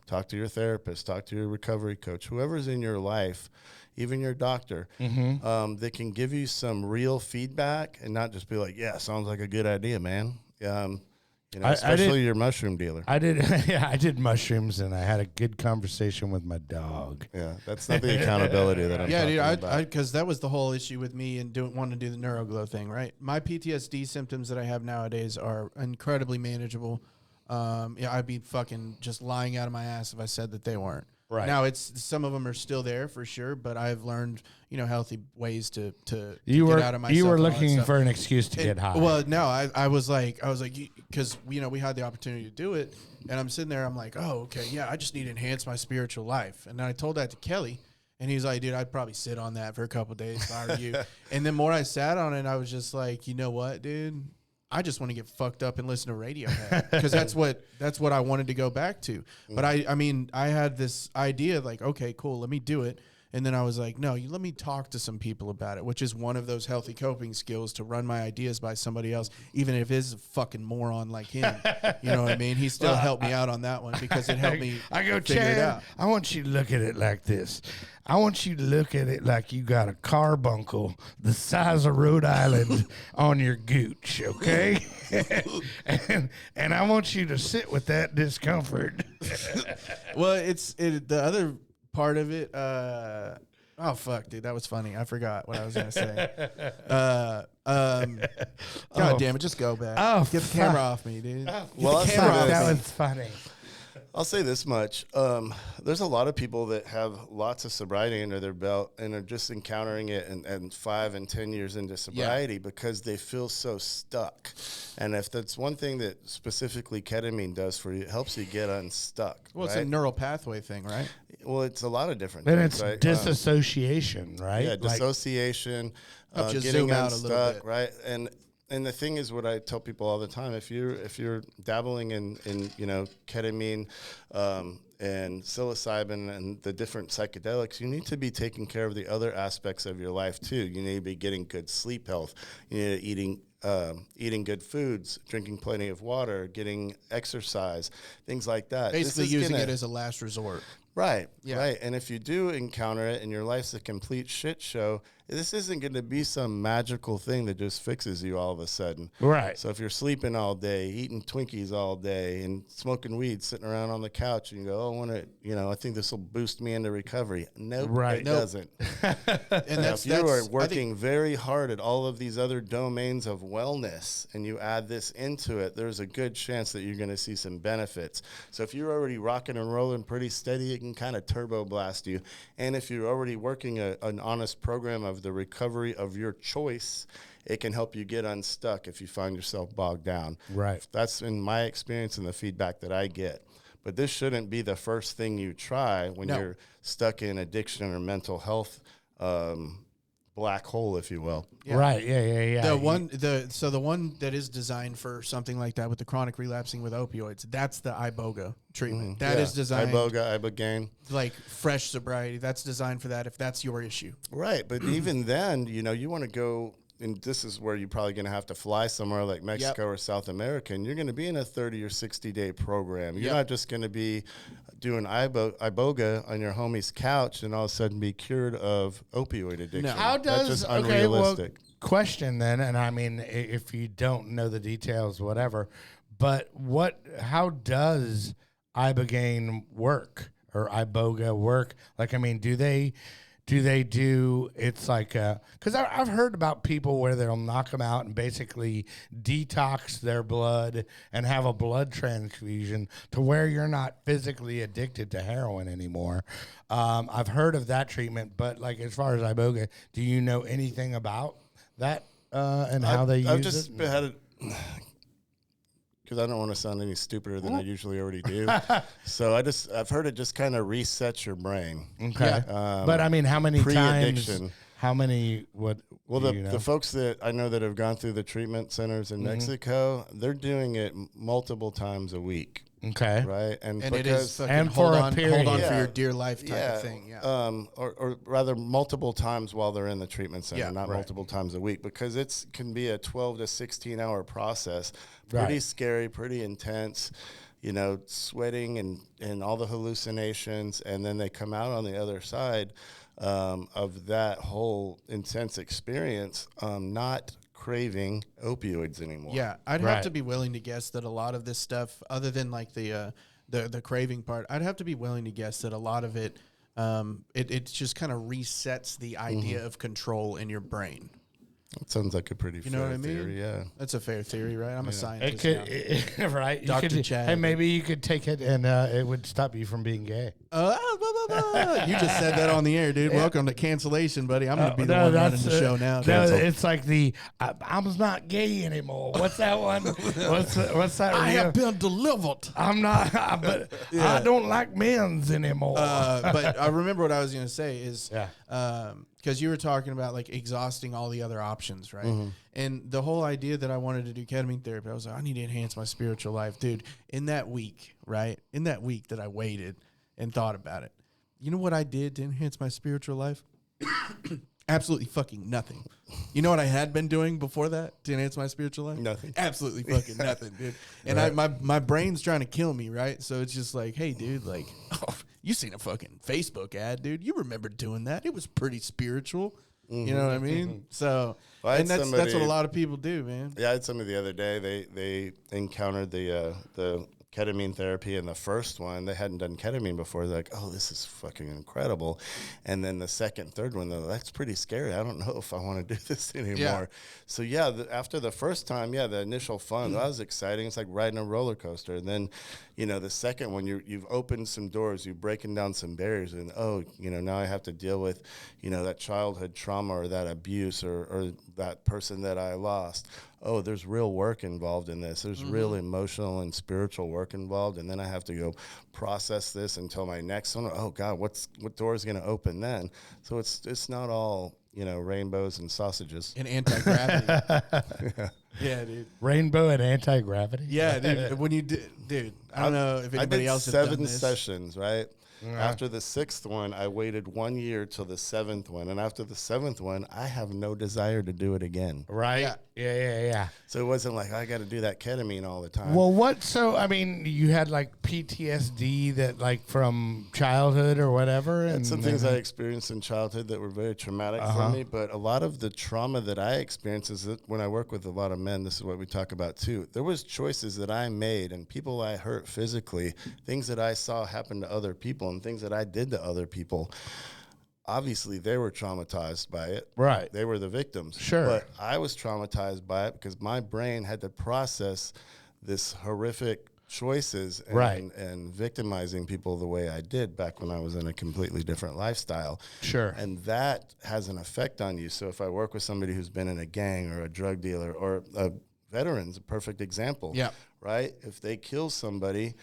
Talk to your therapist, talk to your recovery coach, whoever's in your life, even your doctor, that can give you some real feedback and not just be like, yeah, sounds like a good idea, man. Especially your mushroom dealer. I did mushrooms, and I had a good conversation with my dog. Yeah, that's not the accountability that I'm talking about. Because that was the whole issue with me and wanting to do the neuroglow thing, right? My PTSD symptoms that I have nowadays are incredibly manageable. I'd be fucking just lying out of my ass if I said that they weren't. Right. Now, some of them are still there for sure, but I've learned, healthy ways to get out of myself. You were and all that looking stuff. for an excuse to get high. Well, no, I was like, because we had the opportunity to do it, and I'm sitting there, I'm like, oh, okay, yeah, I just need to enhance my spiritual life, and then I told that to Kelly, and he's like, dude, I'd probably sit on that for a couple of days if I were you. And the more I sat on it, I was just like, you know what, dude, I just want to get fucked up and listen to Radiohead, because that's what I wanted to go back to. But I had this idea like, okay, cool, let me do it. And then I was like, no, let me talk to some people about it, which is one of those healthy coping skills, to run my ideas by somebody else, even if it's a fucking moron like him. You know what I mean? He still helped me out on that one, because it helped me figure it Chad, out. I want you to look at it like this. I want you to look at it like you got a carbuncle the size of Rhode Island on your gooch, okay? and I want you to sit with that discomfort. Well, the other part of it. Oh fuck, dude, that was funny. I forgot what I was gonna say. God damn it, just go back. Oh, get the camera off me, dude. Well, That was funny. I'll say this much. There's a lot of people that have lots of sobriety under their belt and are just encountering it and 5 and 10 years into sobriety because they feel so stuck. And if that's one thing that specifically ketamine does for you, it helps you get unstuck. Well, it's a neural pathway thing, right? Well, it's a lot of different And things, it's right? disassociation, right? Yeah, dissociation, Helps you getting zoom out a little unstuck, bit. right? And the thing is, what I tell people all the time: if you're dabbling in ketamine and psilocybin and the different psychedelics, you need to be taking care of the other aspects of your life too. You need to be getting good sleep health. You need to eating good foods, drinking plenty of water, getting exercise, things like that. Basically, using it as a last resort. Right, right. And if you do encounter it and your life's a complete shit show, this isn't going to be some magical thing that just fixes you all of a sudden. Right. So if you're sleeping all day, eating Twinkies all day, and smoking weed, sitting around on the couch, and you go, I think this will boost me into recovery. Nope, it doesn't. And if you are working very hard at all of these other domains of wellness and you add this into it, there's a good chance that you're going to see some benefits. So if you're already rocking and rolling pretty steady, it can kind of turbo blast you. And if you're already working an honest program of the recovery of your choice, it can help you get unstuck if you find yourself bogged down. Right. That's in my experience and the feedback that I get. But this shouldn't be the first thing you try when you're stuck in addiction or mental health black hole, if you will. Yeah. Right. Yeah. The one that is designed for something like that with the chronic relapsing with opioids, that's the Iboga treatment. That is designed Ibogaine. like fresh sobriety. That's designed for that if that's your issue. Right, but even then, you want to go, and this is where you're probably going to have to fly somewhere like Mexico or South America, and you're going to be in a 30 or 60-day program. You're not just going to be doing Iboga on your homie's couch and all of a sudden be cured of opioid addiction. No. How That's does just unrealistic. question then, and I mean, if you don't know the details, whatever, but how does Ibogaine work or Iboga work? Like, I mean, do they do it's like because I've heard about people where they'll knock them out and basically detox their blood and have a blood transfusion to where you're not physically addicted to heroin anymore. I've heard of that treatment, but like as far as Iboga, do you know anything about that and how they use it? I've just had it. Because I don't want to sound any stupider than I usually already do. So I've heard it just kind of resets your brain. Okay. But I mean, how many times? Pre-addiction. How many? Well, the folks that I know that have gone through the treatment centers in Mexico, they're doing it multiple times a week. Okay. Right. And it is fucking and hold for a on period. for Yeah. your dear life type of thing. Yeah. Or rather multiple times while they're in the treatment center, Yeah, not right. multiple times a week, because it can be a 12 to 16 hour process. Pretty Right. scary, pretty intense, sweating and all the hallucinations. And then they come out on the other side of that whole intense experience, not craving opioids anymore. Yeah, I'd Right. have to be willing to guess that a lot of this stuff, other than like the craving part, I'd have to be willing to guess that a lot of it, it just kind of resets the idea of control in your brain. That sounds like a pretty You know fair what I mean? theory, yeah. That's a fair theory, right? I'm a It scientist. could, right? You Dr. could- Chad. Hey, maybe you could take it and it would stop you from being gay. You just said that on the air, dude. Welcome to cancellation, buddy. I'm gonna be the one running the show now. No, it's like I'm not gay anymore. What's that one? What's that? I reel? have been delivered. I'm not, but I don't like men's anymore. But I remember what I was gonna say is, Yeah. because you were talking about like exhausting all the other options, right? And the whole idea that I wanted to do ketamine therapy, I was like, I need to enhance my spiritual life, dude. In that week, right? In that week that I waited and thought about it, you know what I did to enhance my spiritual life? Absolutely fucking nothing. You know what I had been doing before that to enhance my spiritual life? Nothing. Absolutely fucking nothing, dude. And my brain's trying to kill me, right? So it's just like, hey, dude, like, you seen a fucking Facebook ad, dude. You remember doing that. It was pretty spiritual. You know what I mean? So, Well, I and had that's what somebody- a lot of people do, man. Yeah, I had somebody the other day. They encountered the ketamine therapy, and the first one they hadn't done ketamine before. They're like, "Oh, this is fucking incredible," and then the second, third one, they're like, "That's pretty scary. I don't know if I want to do this anymore." Yeah. So yeah, after the first time, the initial fun that was exciting. It's like riding a roller coaster, and then the second one, you've opened some doors, you've broken down some barriers, and now I have to deal with that childhood trauma or that abuse or that person that I lost. Oh, there's real work involved in this. There's real emotional and spiritual work involved, and then I have to go process this until my next one. Oh God, what door is going to open then? So it's not all rainbows and sausages. And anti-gravity. Yeah, dude. Rainbow and anti-gravity. Yeah, dude. When you dude, I don't know if anybody else has done 7 this. sessions, right? After the 6th one, I waited 1 year till the 7th one, and after the 7th one, I have no desire to do it again. Right. Yeah. So it wasn't like I got to do that ketamine all the time. Well, so I mean, you had like PTSD that like from childhood or whatever, and some things I experienced in childhood that were very traumatic for me, but a lot of the trauma that I experienced is that when I work with a lot of men, this is what we talk about too. There was choices that I made and people I hurt physically, things that I saw happen to other people and things that I did to other people. Obviously, they were traumatized by it. Right. They were the victims. Sure. But I was traumatized by it because my brain had to process this horrific choices and, Right. and victimizing people the way I did back when I was in a completely different lifestyle. Sure. And that has an effect on you. So if I work with somebody who's been in a gang or a drug dealer or a veteran's a perfect example. Yeah. Right? If they kill somebody,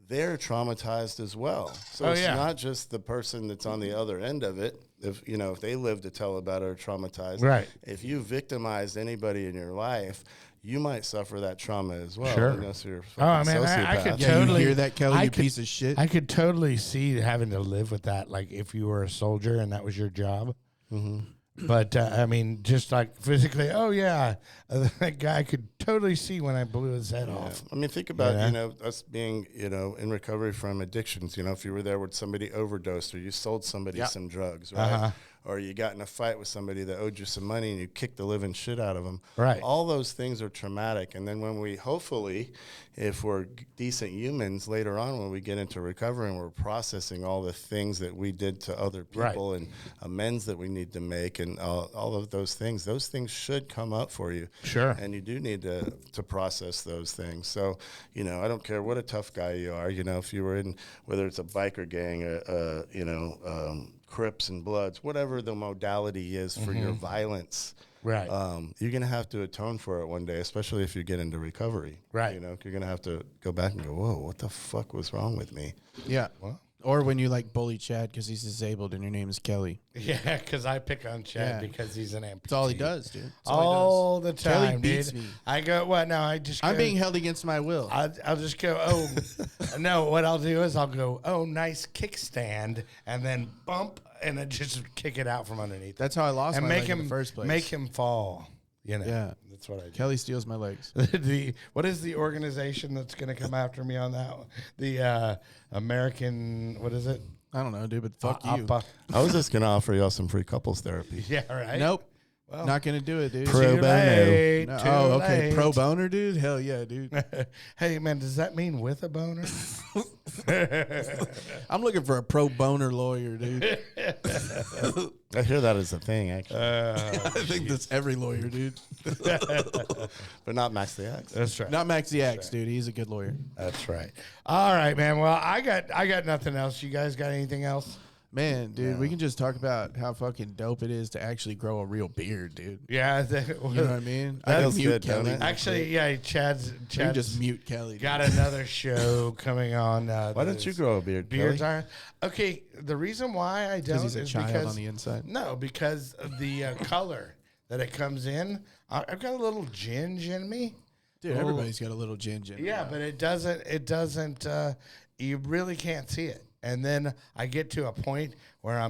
they're traumatized as well. So it's not just the person that's on the other end of it. If they live to tell about it or traumatized. Right. If you victimized anybody in your life, you might suffer that trauma as well. Sure. Unless you're a Oh, fucking man, I sociopath. could Yeah, totally you hear that, Kelly, piece of shit? I could totally see having to live with that, like if you were a soldier and that was your job. Mm-hmm. But, I mean, just like physically, that guy could totally see when I blew his head off. I mean, think about, us being, in recovery from addictions. If you were there with somebody overdosed or you sold somebody some drugs, right? Uh-huh. Or you got in a fight with somebody that owed you some money and you kicked the living shit out of them. Right. All those things are traumatic. And then when we, hopefully, if we're decent humans later on, when we get into recovery and we're processing all the things that we did to other people and amends that we need to make and all of those things should come up for you. Sure. And you do need to process those things. So, I don't care what a tough guy you are, if you were in, whether it's a biker gang, Crips and Bloods, whatever the modality is for your violence, Right. you're going to have to atone for it one day, especially if you get into recovery. Right. You're going to have to go back and go, whoa, what the fuck was wrong with me? Yeah. Or when you bully Chad because he's disabled and your name is Kelly. Yeah, because I pick on Chad because he's an amputee. That's all he does, dude. All the time, Kelly beats dude. me. I go, what? No, I just I'm go, being held against my will. I'll just go, no, what I'll do is I'll go, nice kickstand, and then bump, and then just kick it out from underneath. That's how I lost and my make leg him in the first place. Make him fall. Yeah. That's what I do. Kelly steals my legs. What is the organization that's going to come after me on that one? The American, what is it? I don't know, dude, but fuck you. I was just going to offer y'all some free couples therapy. Yeah, right. Nope. Not going to do it, dude. Pro Too bono. late, No, too okay. late. Pro boner, dude? Hell yeah, dude. Hey, man, does that mean with a boner? I'm looking for a pro boner lawyer, dude. I hear that is a thing, actually. I think that's every lawyer, dude. But not Max the Axe. That's right. Not Max the Axe, dude. He's a good lawyer. That's right. All right, man. Well, I got nothing else. You guys got anything else? Man, dude, we can just talk about how fucking dope it is to actually grow a real beard, dude. Yeah. You know what I mean? That I feels mute good, don't Kelly. it? Actually, yeah, Chad's You can just mute Kelly. got another show coming on. Why don't you grow a beard, Beards Kelly? are okay. The reason why I don't Because he's a is child because on the inside. no, because of the color that it comes in. I've got a little ginge in me. Dude, everybody's got a little ginger. Yeah, but it doesn't. You really can't see it. And then I get to a point where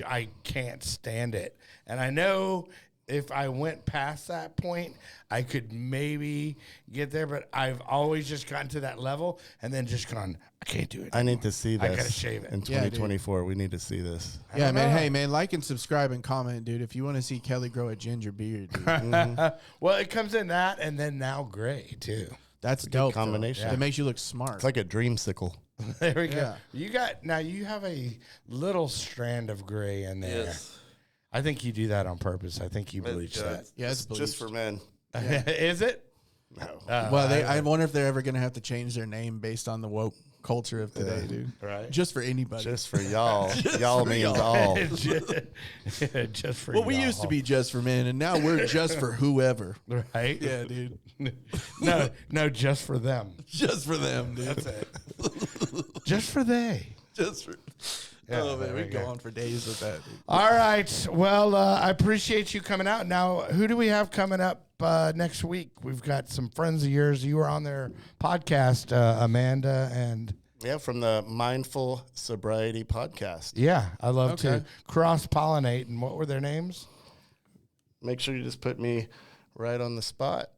I can't stand it. And I know if I went past that point, I could maybe get there, but I've always just gotten to that level and then just gone, I can't do it I anymore. need to see this. I gotta shave it. In 2024, we need to see this. Yeah, man. know. Hey, man, like and subscribe and comment, dude. If you want to see Kelly grow a ginger beard, dude. Well, it comes in that and then now gray too. That's dope. though. combination. It makes you look smart. It's like a dreamsicle. There we go. Yeah. You have a little strand of gray in there. Yes. I think you do that on purpose. I think you bleach that. yeah, it's Just for men. Is it? No. Well, I wonder if they're ever going to have to change their name based on the woke culture of today, dude. Right. Just for anybody. Just for y'all. Y'all means all. Just for well, we used to be just for men, and now we're just for whoever. right. Yeah, dude. No, just for them. Just for them, dude. That's it. Just for they. Just for. Yeah, oh there man, we we go go. on for days with that, dude. All right. Well, I appreciate you coming out. Now, who do we have coming up next week? We've got some friends of yours. You were on their podcast, Amanda, and Yeah, from the Mindful Sobriety Podcast. yeah, I love to Okay. cross-pollinate. And what were their names? Make sure you just put me right on the spot.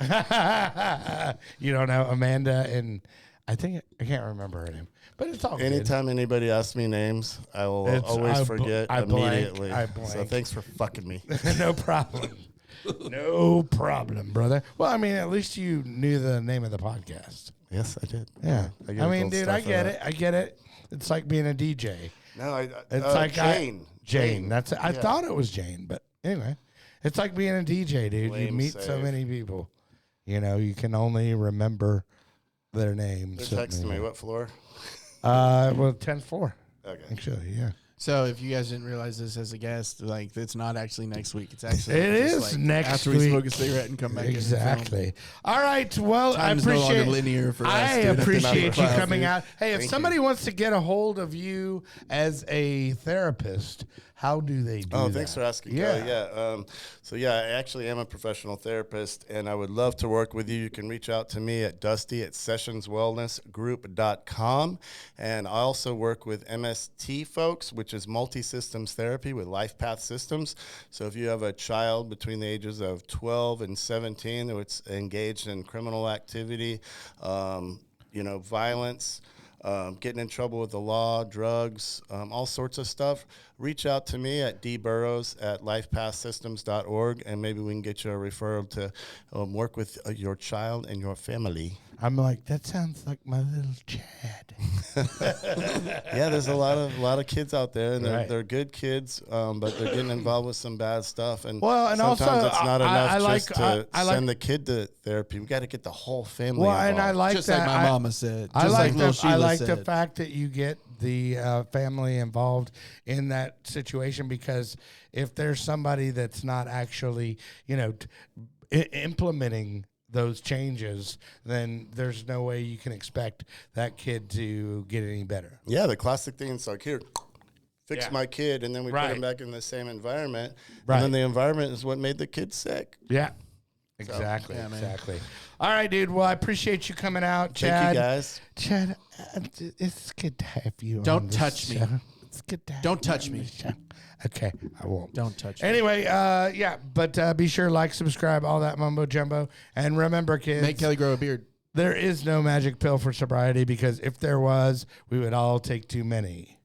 You don't know Amanda, and I can't remember her name, but it's all good. Anytime anybody asks me names, I will always forget I blank, immediately. I blank. So thanks for fucking me. No problem. No problem, brother. Well, I mean, at least you knew the name of the podcast. Yes, I did. Yeah. I get I a mean, gold dude, star I for get that. it. I get it. It's like being a DJ. No, It's like Jane. Jane. That's I Yeah. thought it was Jane, but anyway, it's like being a DJ, dude. You Lame meet so save. many people. You know, you can only remember their names. They're texting me. What floor? Well, 10th floor. Okay. Actually, yeah. So if you guys didn't realize this as a guest, like it's not actually next week. It's actually It just, is like, next after week. we smoke a cigarette and come back. Exactly. All right. Well, Time I is no appreciate longer linear for us, I dude. appreciate you Wow, coming dude. out. Hey, if somebody wants to get a hold of you as a therapist, how do they do that? Oh, thanks for asking. Yeah. Yeah. I actually am a professional therapist, and I would love to work with you. You can reach out to me at dusty@sessionswellnessgroup.com. And I also work with MST folks, which is multi-systems therapy with life path systems. So if you have a child between the ages of 12 and 17 that's engaged in criminal activity, violence, getting in trouble with the law, drugs, all sorts of stuff, reach out to me at dburrows@lifepathsystems.org, and maybe we can get you a referral to work with your child and your family. I'm like, that sounds like my little Chad. Yeah, there's a lot of kids out there, and Right. they're good kids, but they're getting involved with some bad stuff. And Well, and sometimes also, it's not I enough like- just to I like- send the kid to therapy. We got to get the whole family Well, involved. and I like Just that. like my mama said. I Just like little the, I Sheila like the said. fact that you get the family involved in that situation, because if there's somebody that's not actually, implementing those changes, then there's no way you can expect that kid to get any better. Yeah, the classic thing is like, here, fix Yeah. my kid, and then we Right. put him back in the same environment. Right. And then the environment is what made the kid sick. Yeah. Exactly. yeah, man. Exactly. All right, dude. Well, I appreciate you coming out, Chad. Thank you, guys. Chad, it's good to have you. Don't on this touch me. show. It's good to have Don't you touch on me. this show. Okay, I won't. Don't touch me. Anyway, but be sure, like, subscribe, all that mumbo jumbo, and remember, kids, Make Kelly grow a beard. there is no magic pill for sobriety, because if there was, we would all take too many.